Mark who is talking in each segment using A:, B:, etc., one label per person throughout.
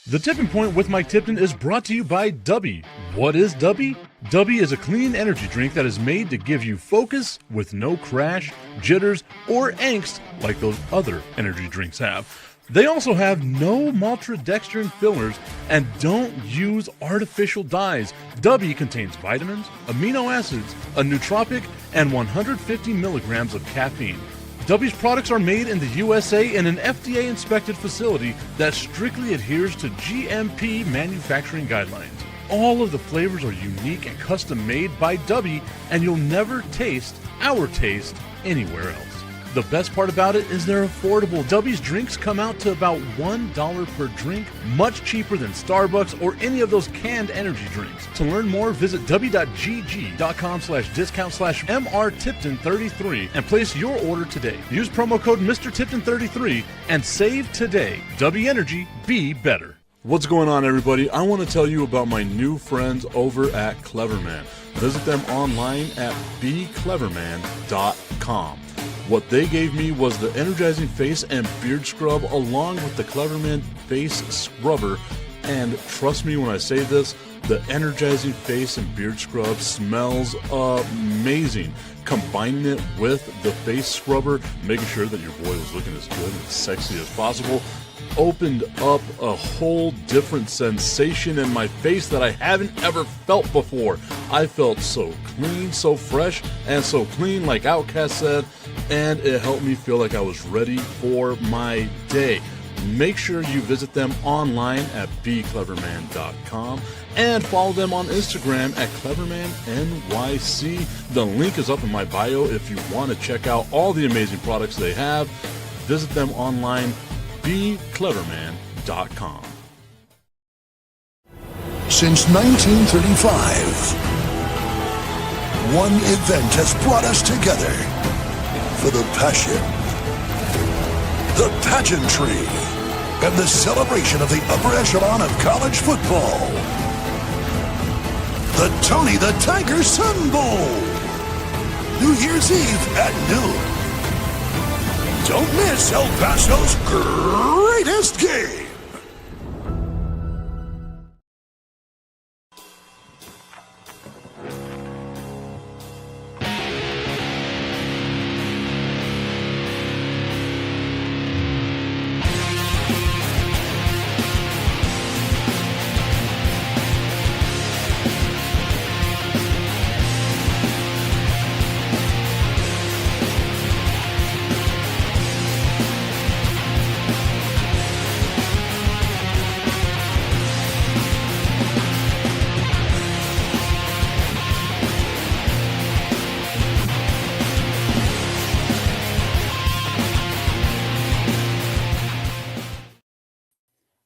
A: The Tipping Point with Mike Tipton is brought to you by Dubby. What is Dubby? Dubby is a clean energy drink that is made to give you focus with no crash, jitters, or angst like those other energy drinks have. They also have no maltodextrin fillers and don't use artificial dyes. Dubby contains vitamins, amino acids, a nootropic, and 150 milligrams of caffeine. Dubby's products are made in the USA in an FDA-inspected facility that strictly adheres to GMP manufacturing guidelines. All of the flavors are unique and custom-made by Dubby, and you'll never taste our taste anywhere else. The best part about it is they're affordable. Dubby's drinks come out to about $1 per drink, much cheaper than Starbucks or any of those canned energy drinks. To learn more, visit w.gg.com/discount/MRTipton33 and place your order today. Use promo code MrTipton33 and save today. Dubby Energy, be better. What's going on, everybody? I want to tell you about my new friends over at Cleverman. Visit them online at becleverman.com. What they gave me was the energizing face and beard scrub along with the Cleverman face scrubber. And trust me when I say this, the energizing face and beard scrub smells amazing. Combining it with the face scrubber, making sure that your boy was looking as good and sexy as possible, opened up a whole different sensation in my face that I haven't ever felt before. I felt so clean, so fresh, and so clean, like Outcast said, and it helped me feel like I was ready for my day. Make sure you visit them online at becleverman.com and follow them on Instagram at clevermannyc. The link is up in my bio if you want to check out all the amazing products they have. Visit them online, becleverman.com.
B: Since 1935, one event has brought us together for the passion, the pageantry, and the celebration of the upper echelon of college football. The Tony the Tiger Sun Bowl. New Year's Eve at noon. Don't miss El Paso's greatest game.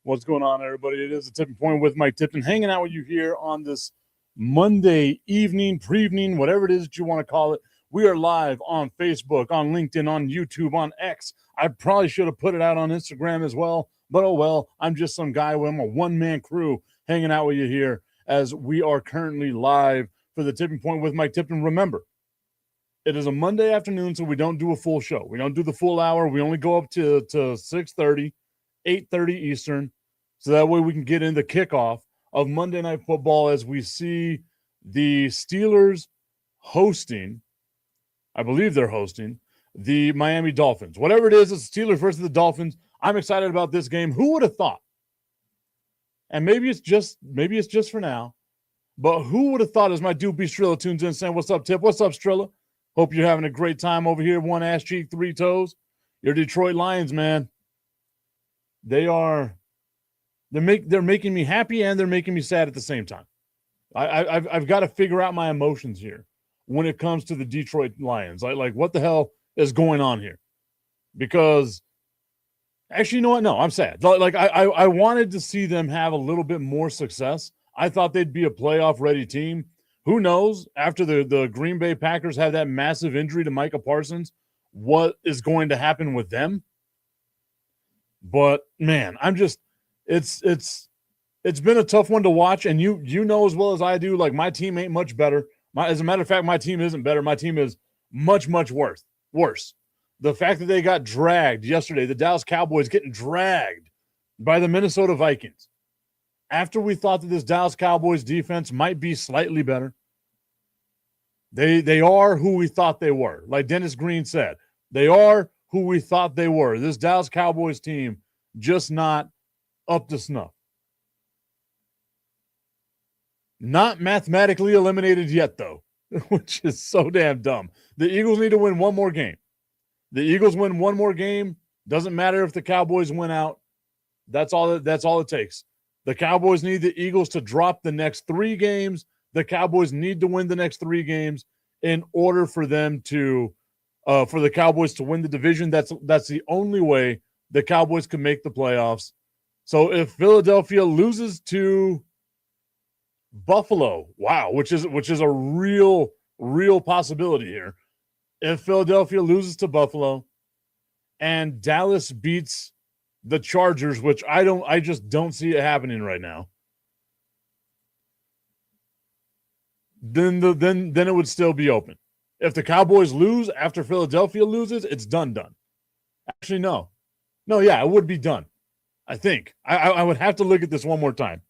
A: What's going on, everybody? It is the Tipping Point with Mike Tipton, hanging out with you here on this Monday evening, pre-evening, whatever it is that you want to call it. We are live on Facebook, on LinkedIn, on YouTube, on X. I probably should have put it out on Instagram as well, but oh well. I'm just some guy with a one-man crew hanging out with you here as we are currently live for the Tipping Point with Mike Tipton. Remember, it is a Monday afternoon, so we don't do a full show. We don't do the full hour. We only go up to 6:30, 8:30 Eastern. So that way we can get into kickoff of Monday Night Football as we see the Steelers hosting, I believe they're hosting, the Miami Dolphins. Whatever it is, it's the Steelers versus the Dolphins. I'm excited about this game. Who would have thought? And maybe it's just for now, but who would have thought as my dude B. Strilla tunes in saying, "What's up, Tip? What's up, Strilla? Hope you're having a great time over here. One ass cheek, three toes. Your Detroit Lions, man. They're making me happy and they're making me sad at the same time. I've got to figure out my emotions here when it comes to the Detroit Lions. Like what the hell is going on here? Because actually, you know what? No, I'm sad. Like I wanted to see them have a little bit more success. I thought they'd be a playoff ready team. Who knows, after the Green Bay Packers have that massive injury to Micah Parsons, what is going to happen with them? But man, it's been a tough one to watch, and you know as well as I do, like my team ain't much better. As a matter of fact, my team isn't better. My team is much worse. The fact that they got dragged yesterday, the Dallas Cowboys getting dragged by the Minnesota Vikings. after we thought that this Dallas Cowboys defense might be slightly better, they are who we thought they were. Like Dennis Green said, they are who we thought they were. This Dallas Cowboys team just not up to snuff. Not mathematically eliminated yet, though, which is so damn dumb. The Eagles need to win one more game. The Eagles win one more game. Doesn't matter if the Cowboys win out. That's all it takes. The Cowboys need the Eagles to drop the next 3 games. The Cowboys need to win the next 3 games in order for them to for the Cowboys to win the division. That's the only way the Cowboys can make the playoffs. So if Philadelphia loses to Buffalo, wow, which is a real possibility here. If Philadelphia loses to Buffalo and Dallas beats the Chargers, which I just don't see it happening right now, then it would still be open. If the Cowboys lose after Philadelphia loses, it's done. Actually, no, yeah, it would be done. I think I would have to look at this one more time.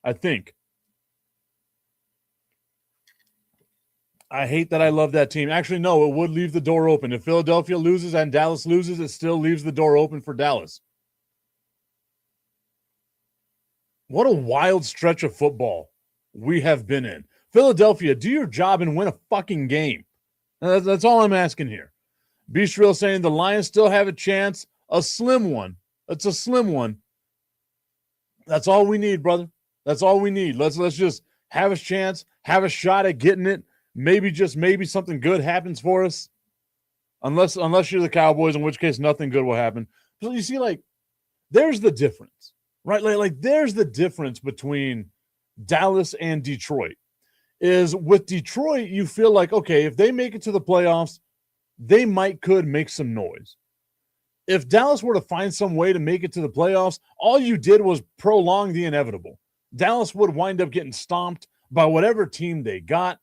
A: I think. I hate that I love that team. Actually, no, it would leave the door open. If Philadelphia loses and Dallas loses, it still leaves the door open for Dallas. What a wild stretch of football we have been in. Philadelphia, do your job and win a fucking game. That's all I'm asking here. Bistreal saying the Lions still have a chance, a slim one. It's a slim one. That's all we need, brother. That's all we need. Let's just have a chance, have a shot at getting it. Maybe something good happens for us. Unless you're the Cowboys, in which case nothing good will happen. So you see, like, there's the difference, right? Like there's the difference between Dallas and Detroit. Is with Detroit, you feel like, okay, if they make it to the playoffs, they could make some noise. If Dallas were to find some way to make it to the playoffs, all you did was prolong the inevitable. Dallas would wind up getting stomped by whatever team they got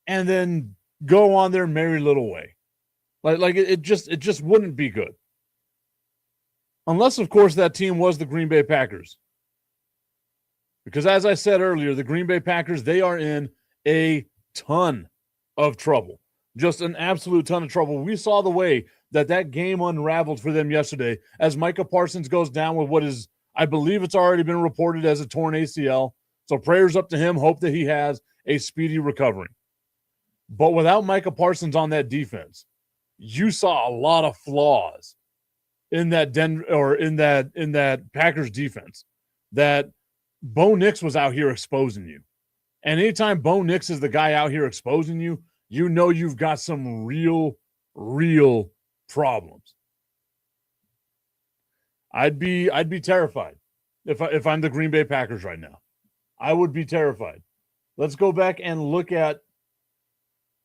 A: and then go on their merry little way. Like it just wouldn't be good. Unless, of course, that team was the Green Bay Packers. Because as I said earlier, the Green Bay Packers, they are in a ton of trouble. Just an absolute ton of trouble. We saw the way that game unraveled for them yesterday as Micah Parsons goes down with what is, I believe it's already been reported as a torn ACL. So prayers up to him. Hope that he has a speedy recovery. But without Micah Parsons on that defense, you saw a lot of flaws in that in that Packers defense that Bo Nix was out here exposing you. And anytime Bo Nix is the guy out here exposing you, you know you've got some real problems. I'd be terrified if I'm the Green Bay Packers right now. I would be terrified. Let's go back and look at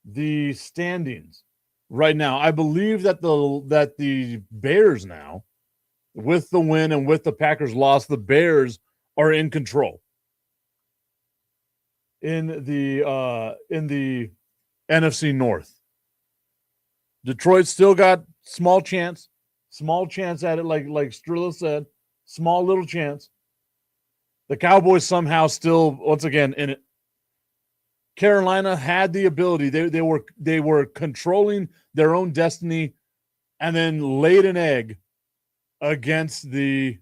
A: the standings right now. I believe that the Bears now, with the win and with the Packers loss, the Bears are in control in the NFC North. Detroit still got small chance at it, like Strilla said, small little chance. The Cowboys somehow still, once again, in it. Carolina had the ability. They were controlling their own destiny and then laid an egg against the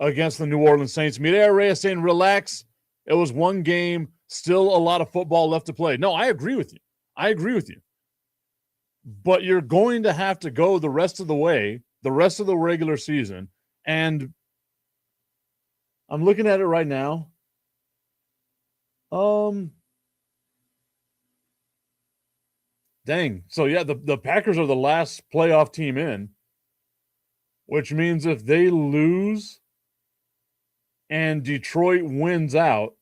A: New Orleans Saints. Mireya Reyes saying, relax. It was one game, still a lot of football left to play. No, I agree with you. But you're going to have to go the rest of the way, the rest of the regular season. And I'm looking at it right now. Dang. So, yeah, the Packers are the last playoff team in, which means if they lose and Detroit wins out,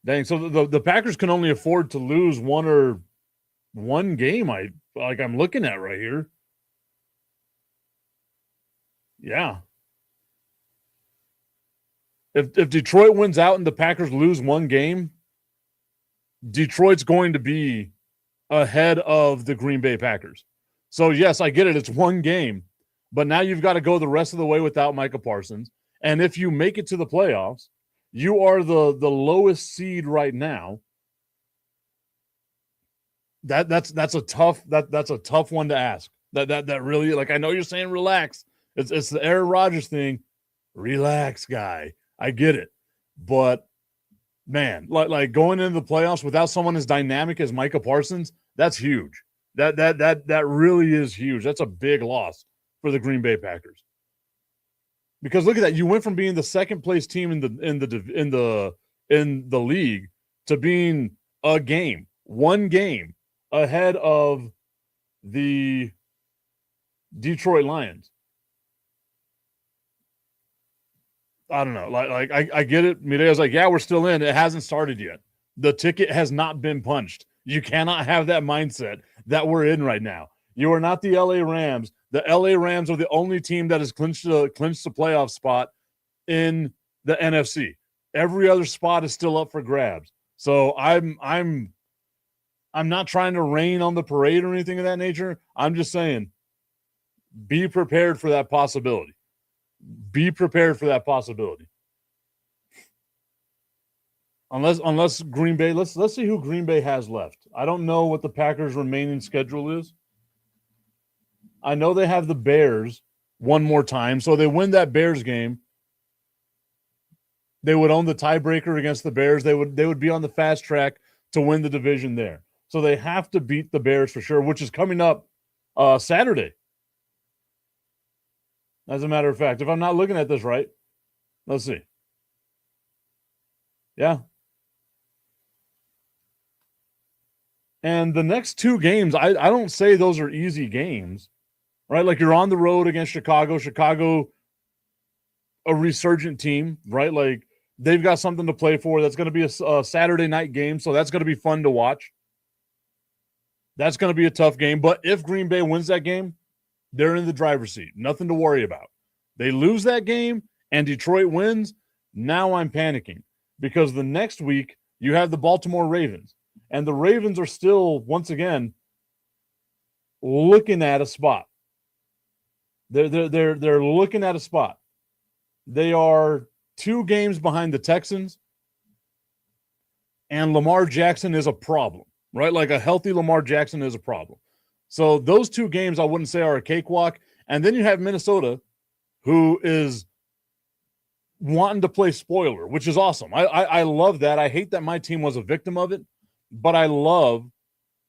A: dang, so the Packers can only afford to lose one game. I'm looking at right here. Yeah. If Detroit wins out and the Packers lose one game, Detroit's going to be ahead of the Green Bay Packers. So, yes, I get it. It's one game. But now you've got to go the rest of the way without Micah Parsons. And if you make it to the playoffs, you are the lowest seed right now. That's a tough one to ask. That really, like, I know you're saying relax. It's the Aaron Rodgers thing. Relax, guy. I get it. But man, like going into the playoffs without someone as dynamic as Micah Parsons, that's huge. That really is huge. That's a big loss for the Green Bay Packers. Because look at that. You went from being the second place team in the league to being one game ahead of the Detroit Lions. I don't know. Like I get it. Mireya's like, yeah, we're still in. It hasn't started yet. The ticket has not been punched. You cannot have that mindset that we're in right now. You are not the LA Rams. The LA Rams are the only team that has clinched the playoff spot in the NFC. Every other spot is still up for grabs. So I'm not trying to rain on the parade or anything of that nature. I'm just saying, be prepared for that possibility. Be prepared for that possibility. Unless Green Bay, let's see who Green Bay has left. I don't know what the Packers' remaining schedule is. I know they have the Bears one more time, so they win that Bears game. They would own the tiebreaker against the Bears. They would be on the fast track to win the division there. So they have to beat the Bears for sure, which is coming up Saturday. As a matter of fact, if I'm not looking at this right, let's see. Yeah. And the next two games, I don't say those are easy games, right? Like you're on the road against Chicago. Chicago, a resurgent team, right? Like they've got something to play for. That's going to be a Saturday night game, so that's going to be fun to watch. That's going to be a tough game. But if Green Bay wins that game, they're in the driver's seat. Nothing to worry about. They lose that game and Detroit wins. Now I'm panicking because the next week you have the Baltimore Ravens. And the Ravens are still, once again, looking at a spot. They're looking at a spot. They are 2 games behind the Texans. And Lamar Jackson is a problem, right? Like a healthy Lamar Jackson is a problem. So those 2 games I wouldn't say are a cakewalk. And then you have Minnesota, who is wanting to play spoiler, which is awesome. I love that. I hate that my team was a victim of it, but I love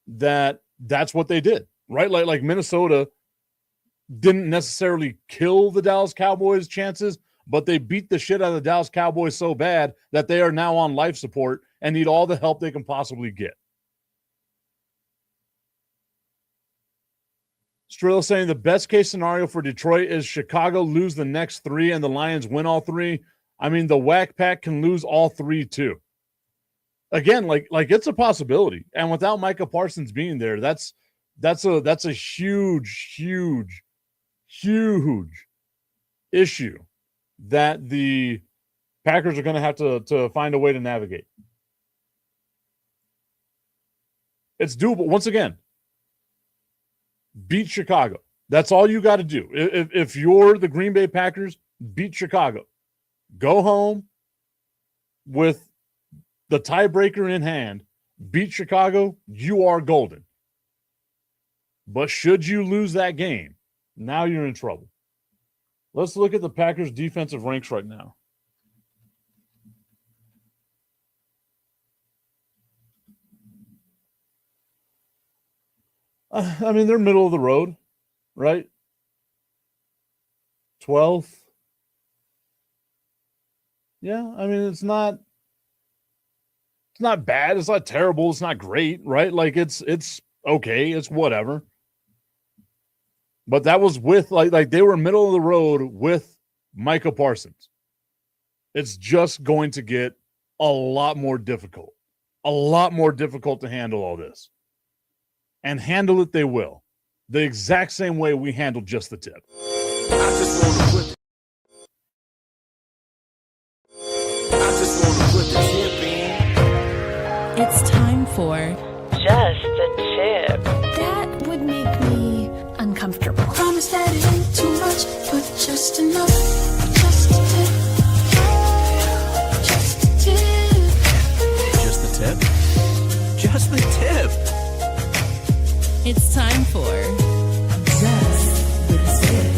A: that that's what they did, right? Like Minnesota didn't necessarily kill the Dallas Cowboys' chances, but they beat the shit out of the Dallas Cowboys so bad that they are now on life support and need all the help they can possibly get. Strill saying the best case scenario for Detroit is Chicago lose the next 3 and the Lions win all 3. I mean, the Whack Pack can lose all 3 too. Again, like it's a possibility. And without Micah Parsons being there, that's a huge issue that the Packers are going to have to find a way to navigate. It's doable. Once again, beat Chicago. That's all you got to do. If you're the Green Bay Packers, beat Chicago. Go home with the tiebreaker in hand. Beat Chicago, you are golden. But should you lose that game, now you're in trouble. Let's look at the Packers' defensive ranks right now. I mean, they're middle of the road, right? 12th. Yeah, I mean, it's not bad. It's not terrible. It's not great, right? Like it's okay. It's whatever. But that was with like they were middle of the road with Micah Parsons. It's just going to get a lot more difficult to handle all this. And handle it they will. The exact same way we handled just the tip. I just
C: want to put the tip in. It's time for Just the Tip. That would make me uncomfortable. Promise that it ain't too much Just enough, just a tip. Just a tip.
D: Just the tip? Just the tip.
C: It's time for Just the Tip.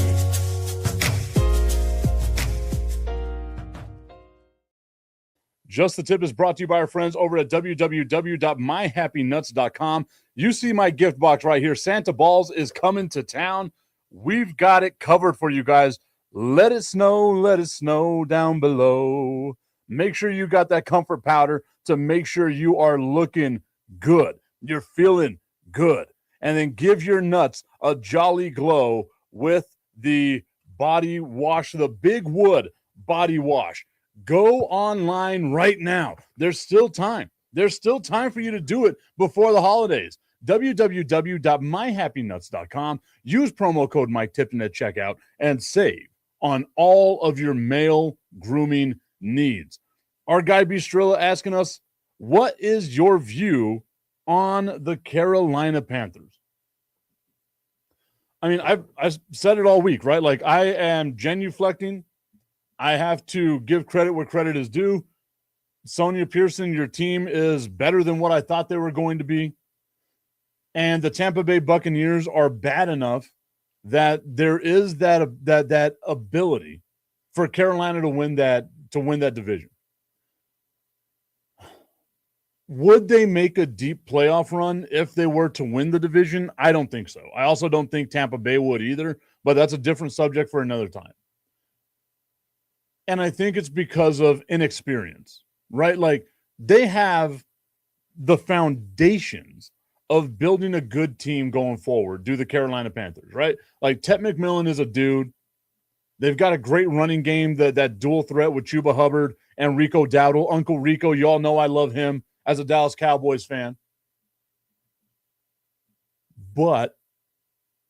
A: Just the Tip is brought to you by our friends over at www.myhappynuts.com. You see my gift box right here. Santa Balls is coming to town. We've got it covered for you guys. Let it snow down below. Make sure you got that comfort powder to make sure you are looking good. You're feeling good. And then give your nuts a jolly glow with the body wash, the Big Wood body wash. Go online right now. There's still time. There's still time for you to do it before the holidays. www.myhappynuts.com. Use promo code Mike Tipton at checkout and save on all of your male grooming needs. Our guy Bistrilla asking us, what is your view on the Carolina Panthers? I mean, I've said it all week, right? Like, I am genuflecting. I have to give credit where credit is due. Sonia Pearson, your team is better than what I thought they were going to be. And the Tampa Bay Buccaneers are bad enough that there is that ability for Carolina to win that division. Would they make a deep playoff run if they were to win the division? I don't think so. I also don't think Tampa Bay would either, but that's a different subject for another time. And I think it's because of inexperience, right? Like, they have the foundations of building a good team going forward, do the Carolina Panthers, right? Like, Ted McMillan is a dude. They've got a great running game, that dual threat with Chuba Hubbard and Rico Dowdle. Uncle Rico, you all know I love him as a Dallas Cowboys fan. But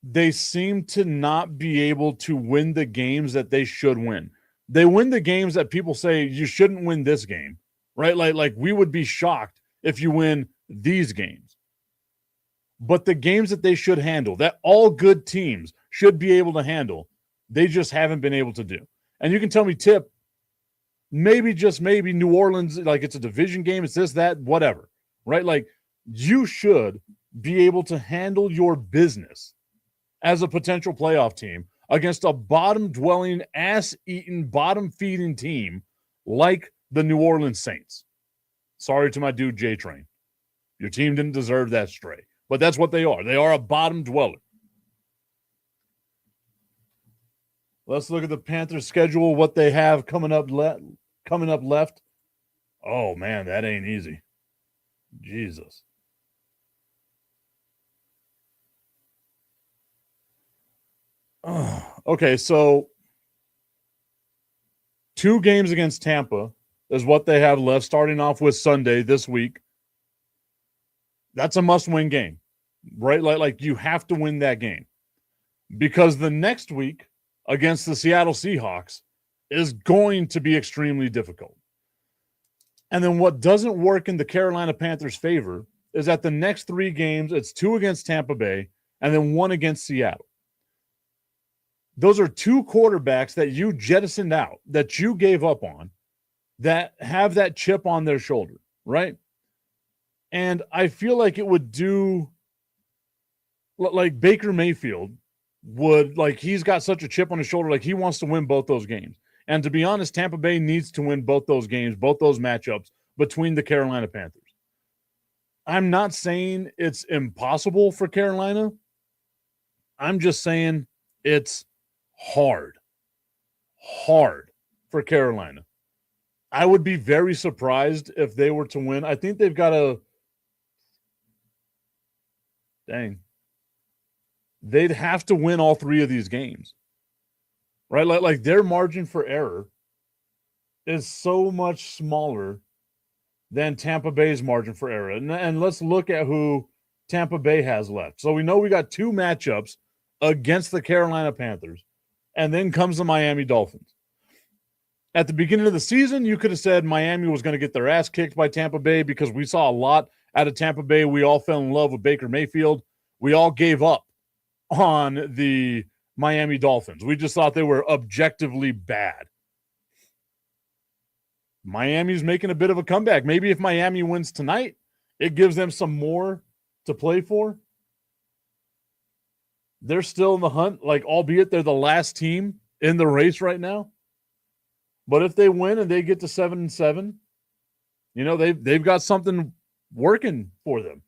A: they seem to not be able to win the games that they should win. They win the games that people say you shouldn't win this game, right? Like we would be shocked if you win these games. But the games that they should handle, that all good teams should be able to handle, they just haven't been able to do. And you can tell me, Tip, maybe, just maybe, New Orleans, like, it's a division game, it's this, that, whatever, right? Like, you should be able to handle your business as a potential playoff team against a bottom-dwelling, ass-eating, bottom-feeding team like the New Orleans Saints. Sorry to my dude J-Train. Your team didn't deserve that stray. But that's what they are. They are a bottom dweller. Let's look at the Panthers' schedule, what they have coming up left. Oh, man, that ain't easy. Jesus. Okay, so 2 games against Tampa is what they have left, starting off with Sunday this week. That's a must-win game, right? Like you have to win that game, because the next week against the Seattle Seahawks is going to be extremely difficult. And then what doesn't work in the Carolina Panthers' favor is that the next 3 games, it's 2 against Tampa Bay and then 1 against Seattle. Those are 2 quarterbacks that you jettisoned out, that you gave up on, that have that chip on their shoulder, right? And I feel like it would do, like Baker Mayfield would, like, he's got such a chip on his shoulder, like he wants to win both those games. And to be honest, Tampa Bay needs to win both those games, both those matchups between the Carolina Panthers. I'm not saying it's impossible for Carolina. I'm just saying it's hard for Carolina. I would be very surprised if they were to win. I think they've got they'd have to win all 3 of these games, right? Like their margin for error is so much smaller than Tampa Bay's margin for error. And let's look at who Tampa Bay has left. So we know we got 2 matchups against the Carolina Panthers, and then comes the Miami Dolphins. At the beginning of the season, you could have said Miami was going to get their ass kicked by Tampa Bay because we saw a lot out of Tampa Bay. We all fell in love with Baker Mayfield. We all gave up on the Miami Dolphins. We just thought they were objectively bad. Miami's making a bit of a comeback. Maybe if Miami wins tonight, it gives them some more to play for. They're still in the hunt, like, albeit they're the last team in the race right now. But if they win and they get to 7-7, you know, they've got something working for them.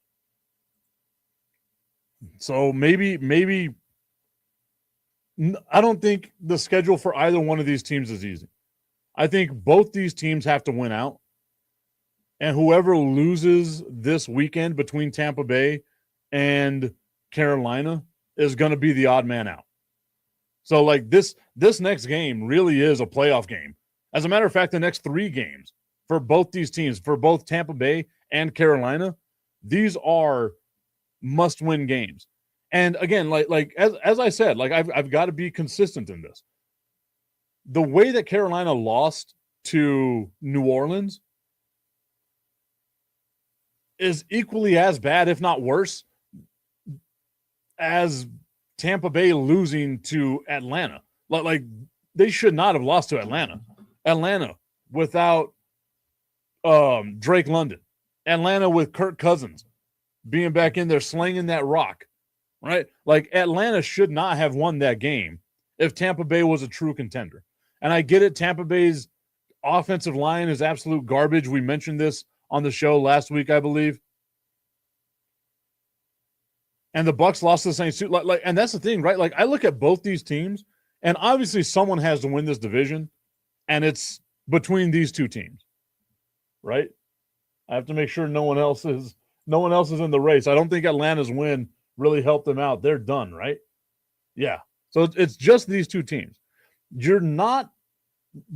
A: So maybe I don't think the schedule for either one of these teams is easy. I think both these teams have to win out. And whoever loses this weekend between Tampa Bay and Carolina is going to be the odd man out. So, like, this next game really is a playoff game. As a matter of fact, the next 3 games for both these teams, for both Tampa Bay and Carolina, these are must-win games. And again, like as I said, like, I've got to be consistent in this. The way that Carolina lost to New Orleans is equally as bad, if not worse, as Tampa Bay losing to Atlanta. Like, they should not have lost to Atlanta. Atlanta without Drake London. Atlanta with Kirk Cousins being back in there slinging that rock, right? Like, Atlanta should not have won that game if Tampa Bay was a true contender. And I get it, Tampa Bay's offensive line is absolute garbage. We mentioned this on the show last week, I believe. And the Bucs lost to the Saints too. Like, and that's the thing, right? Like, I look at both these teams, and obviously someone has to win this division, and it's between these two teams, right? I have to make sure no one else is in the race. I don't think Atlanta's win really helped them out. They're done, right? Yeah. So it's just these two teams. You're not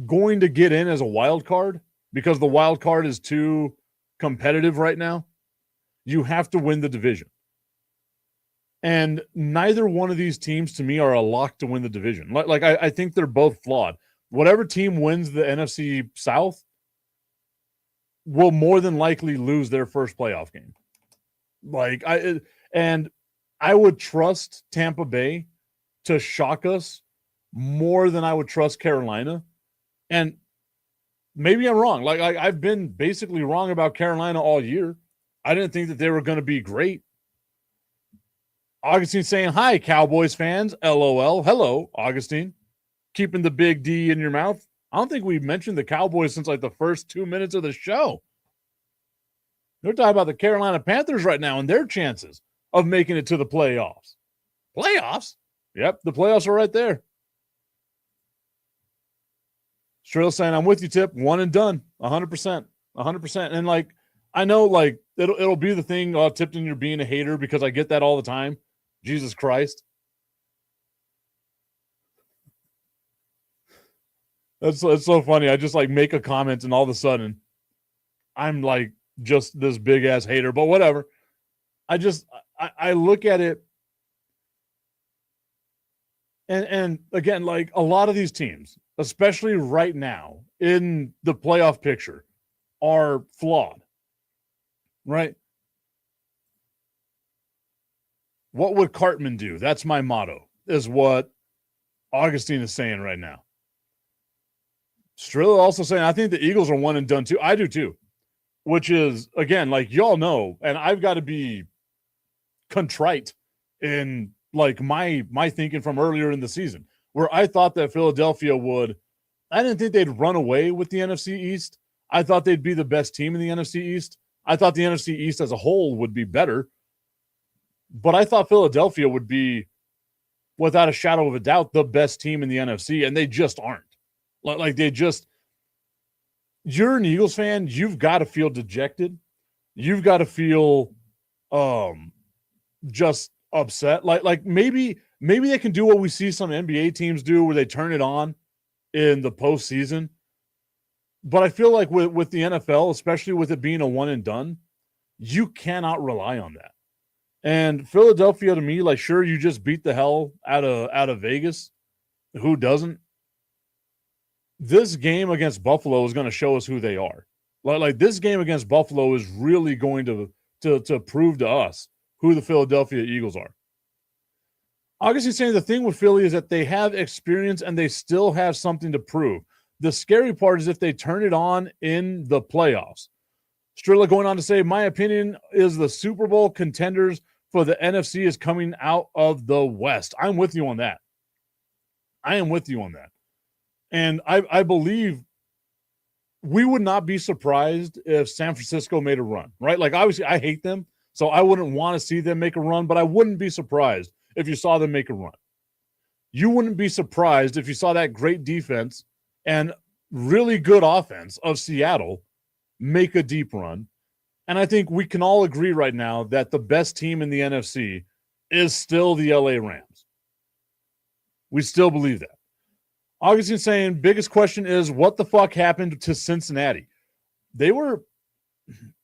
A: going to get in as a wild card because the wild card is too competitive right now. You have to win the division. And neither one of these teams, to me, are a lock to win the division. Like I think they're both flawed. Whatever team wins the NFC South will more than likely lose their first playoff game. I would trust Tampa Bay to shock us more than I would trust Carolina. And maybe I'm wrong. Like, I've been basically wrong about Carolina all year. I didn't think that they were going to be great. Augustine saying, hi, Cowboys fans. LOL. Hello, Augustine. Keeping the big D in your mouth. I don't think we've mentioned the Cowboys since like the first 2 minutes of the show. They're talking about the Carolina Panthers right now and their chances of making it to the playoffs. Playoffs? Yep, the playoffs are right there. Strill saying, I'm with you, Tip. One and done. 100%. 100%. And, like, I know, like, it'll be the thing, Tipton, you're being a hater, because I get that all the time. Jesus Christ. It's so funny. I just, like, make a comment and all of a sudden I'm, like, just this big-ass hater. But whatever. I look at it, and again, like, a lot of these teams, especially right now in the playoff picture, are flawed, right? What would Cartman do? That's my motto, is what Augustine is saying right now. Strilla also saying, I think the Eagles are one and done too. I do too, which is, again, like, y'all know, and I've got to be contrite in, like, my thinking from earlier in the season, where I thought that Philadelphia would, I didn't think they'd run away with the NFC East. I thought they'd be the best team in the NFC East. I thought the NFC East as a whole would be better. But I thought Philadelphia would be, without a shadow of a doubt, the best team in the NFC, and they just aren't. Like, they just, you're an Eagles fan, you've got to feel dejected. You've got to feel just upset. Like maybe they can do what we see some NBA teams do, where they turn it on in the postseason. But I feel like with the NFL, especially with it being a one and done, you cannot rely on that. And Philadelphia, to me, like, sure, you just beat the hell out of Vegas. Who doesn't? This game against Buffalo is going to show us who they are. Like this game against Buffalo is really going to prove to us who the Philadelphia Eagles are. Augustine's saying the thing with Philly is that they have experience and they still have something to prove. The scary part is if they turn it on in the playoffs. Strilla going on to say, my opinion is the Super Bowl contenders for the NFC is coming out of the West. I'm with you on that. I am with you on that. And I believe we would not be surprised if San Francisco made a run, right? Like, obviously, I hate them, so I wouldn't want to see them make a run, but I wouldn't be surprised if you saw them make a run. You wouldn't be surprised if you saw that great defense and really good offense of Seattle make a deep run. And I think we can all agree right now that the best team in the NFC is still the LA Rams. We still believe that. Augustine saying, biggest question is what the fuck happened to Cincinnati? They were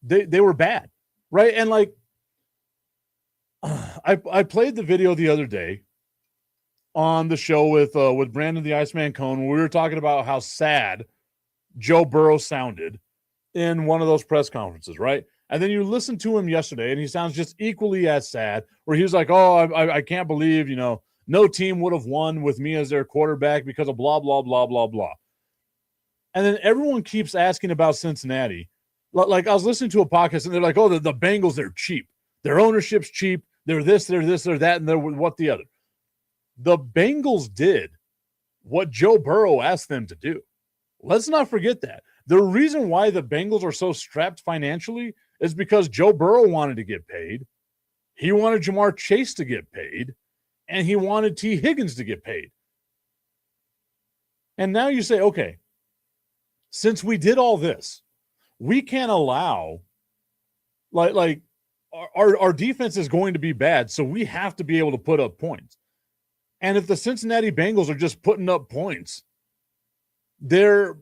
A: bad, right? And like, I played the video the other day on the show with Brandon the Iceman Cone. We were talking about how sad Joe Burrow sounded in one of those press conferences, right? And then you listen to him yesterday, and he sounds just equally as sad, where he was like, oh, I can't believe, no team would have won with me as their quarterback because of blah, blah, blah, blah, blah. And then everyone keeps asking about Cincinnati. Like, I was listening to a podcast, and they're like, oh, the Bengals, they're cheap. Their ownership's cheap. They're this, they're that, and they're what the other. The Bengals did what Joe Burrow asked them to do. Let's not forget that. The reason why the Bengals are so strapped financially is because Joe Burrow wanted to get paid. He wanted Jamar Chase to get paid. And he wanted T. Higgins to get paid. And now you say, okay, since we did all this, we can't allow, like our defense is going to be bad, so we have to be able to put up points. And if the Cincinnati Bengals are just putting up points, they're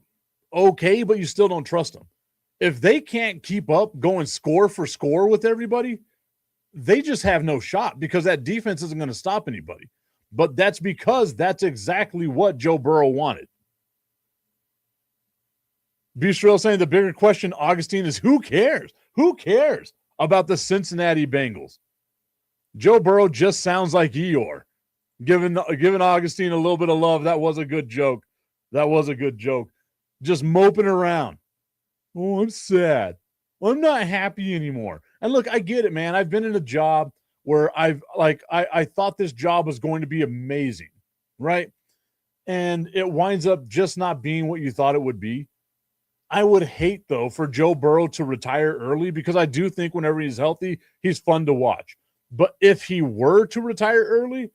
A: okay, but you still don't trust them. If they can't keep up going score for score with everybody, they just have no shot because that defense isn't going to stop anybody. But that's because that's exactly what Joe Burrow wanted. Bistro saying the bigger question, Augustine, is who cares? Who cares about the Cincinnati Bengals? Joe Burrow just sounds like Eeyore. Giving Augustine a little bit of love. That was a good joke. That was a good joke. Just moping around. Oh, I'm sad. I'm not happy anymore. And look, I get it, man. I've been in a job where I thought this job was going to be amazing, right? And it winds up just not being what you thought it would be. I would hate, though, for Joe Burrow to retire early because I do think whenever he's healthy, he's fun to watch. But if he were to retire early,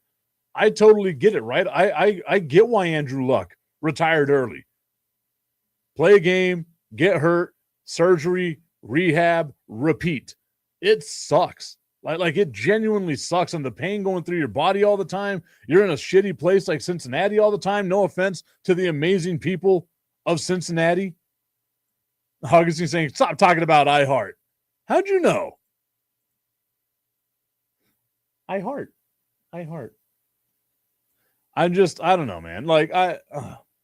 A: I totally get it, right? I get why Andrew Luck retired early. Play a game, get hurt, surgery, rehab, repeat. It sucks. Like it genuinely sucks. And the pain going through your body all the time. You're in a shitty place like Cincinnati all the time. No offense to the amazing people of Cincinnati. Augustine saying, stop talking about iHeart. How'd you know? iHeart. I don't know, man. Like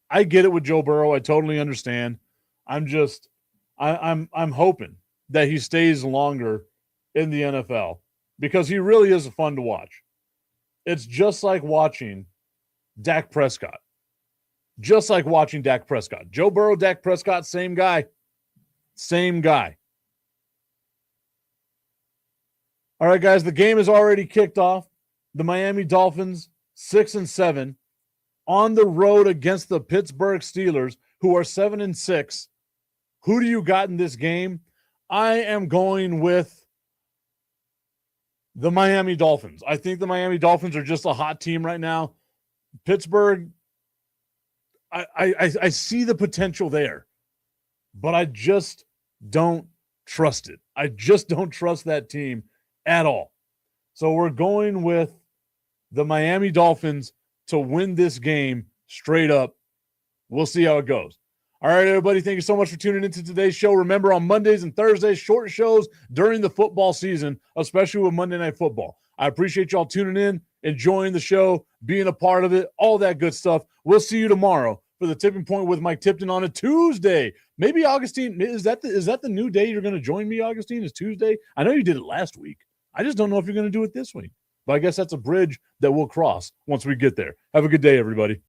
A: I get it with Joe Burrow. I totally understand. I'm hoping that he stays longer in the NFL because he really is fun to watch. It's just like watching Dak Prescott. Just like watching Dak Prescott. Joe Burrow, Dak Prescott, same guy. Same guy. All right, guys, the game is already kicked off. The Miami Dolphins, 6-7, on the road against the Pittsburgh Steelers, who are 7-6. Who do you got in this game? I am going with the Miami Dolphins. I think the Miami Dolphins are just a hot team right now. Pittsburgh, I see the potential there, but I just don't trust it. I just don't trust that team at all. So we're going with the Miami Dolphins to win this game straight up. We'll see how it goes. All right, everybody, thank you so much for tuning into today's show. Remember, on Mondays and Thursdays, short shows during the football season, especially with Monday Night Football. I appreciate y'all tuning in, enjoying the show, being a part of it, all that good stuff. We'll see you tomorrow for the Tipping Point with Mike Tipton on a Tuesday. Maybe, Augustine, is that the new day you're going to join me, Augustine, is Tuesday? I know you did it last week. I just don't know if you're going to do it this week. But I guess that's a bridge that we'll cross once we get there. Have a good day, everybody.